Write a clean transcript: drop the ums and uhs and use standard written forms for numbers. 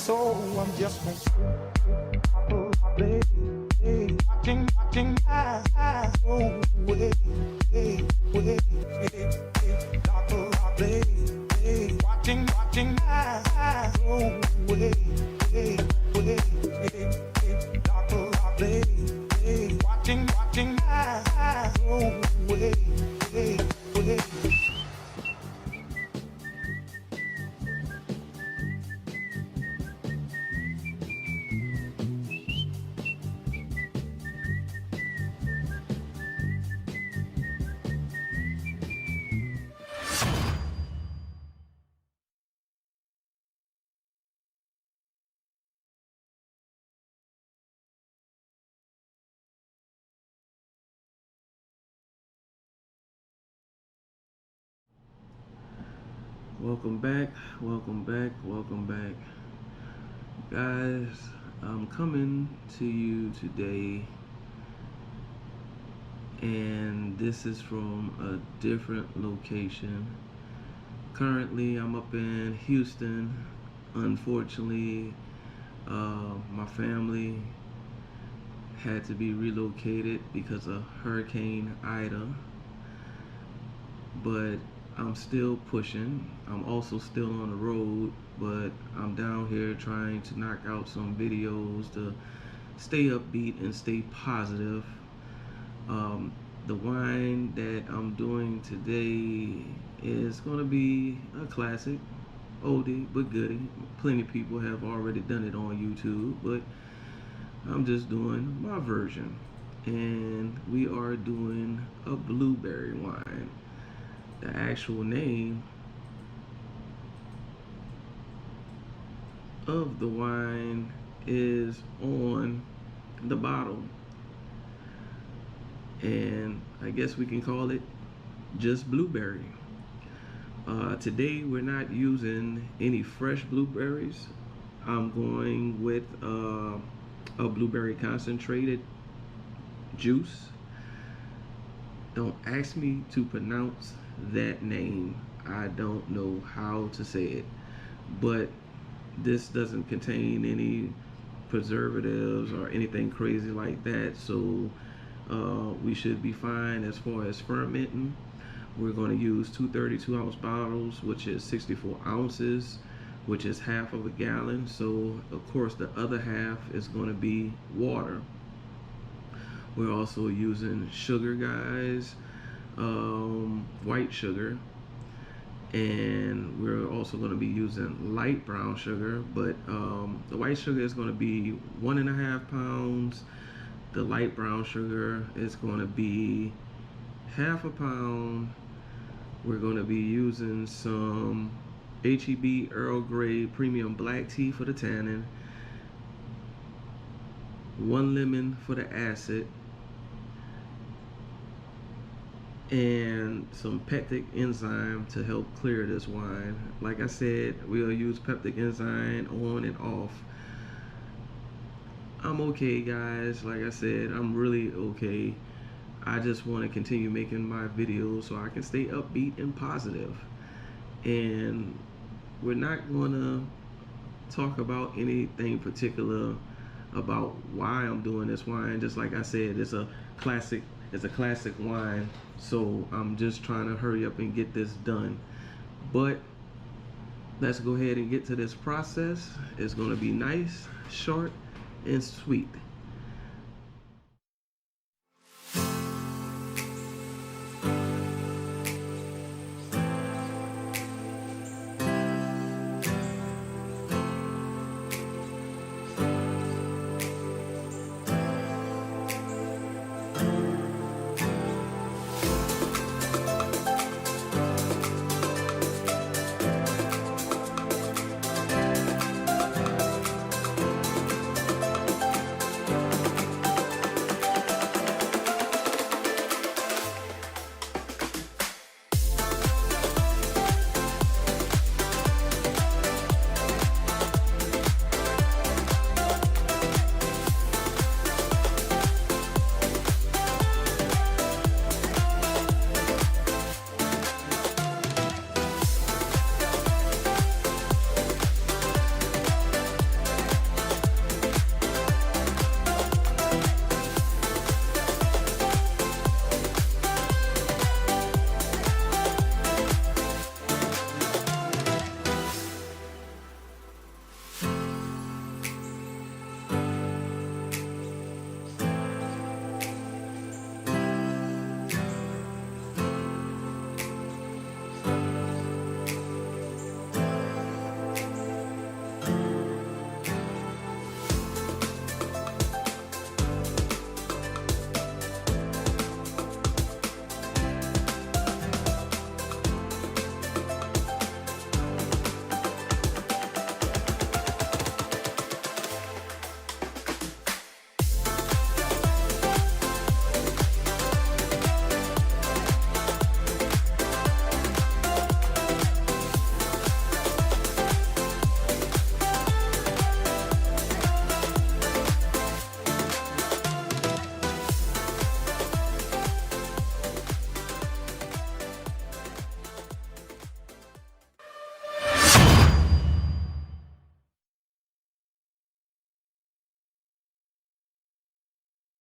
So I'm just gonna play, watching I go away, Dr. Play, watching I go away, Dr. Play, watching I go away. Welcome back, guys. I'm coming to you today, and this is from a different location. Currently I'm up in Houston. Unfortunately, my family had to be relocated because of Hurricane Ida, but I'm still pushing. I'm also still on the road, but I'm down here trying to knock out some videos to stay upbeat and stay positive. The wine that I'm doing today is going to be a classic, oldie but goodie. Plenty of people have already done it on YouTube, but I'm just doing my version. And we are doing a blueberry wine. The actual name of the wine is on the bottle, and I guess we can call it just blueberry. Today we're not using any fresh blueberries. I'm going with a blueberry concentrated juice. Don't ask me to pronounce that name. I don't know how to say it, but this doesn't contain any preservatives or anything crazy like that, so we should be fine as far as fermenting. We're going to use two 32-ounce bottles, which is 64 ounces, which is half of a gallon. So of course the other half is going to be water. We're also using sugar, guys, white sugar, and we're also going to be using light brown sugar, but the white sugar is going to be 1.5 pounds. The light brown sugar is going to be half a pound. We're going to be using some HEB Earl Grey premium black tea for the tannin, 1 lemon for the acid, and some peptic enzyme to help clear this wine. Like I said, we'll use peptic enzyme on and off. I'm okay, guys. Like I said, I'm really okay. I just want to continue making my videos so I can stay upbeat and positive. And we're not going to talk about anything particular about why I'm doing this wine. Just like I said, it's a classic wine, so I'm just trying to hurry up and get this done. But let's go ahead and get to this process. It's going to be nice, short, and sweet.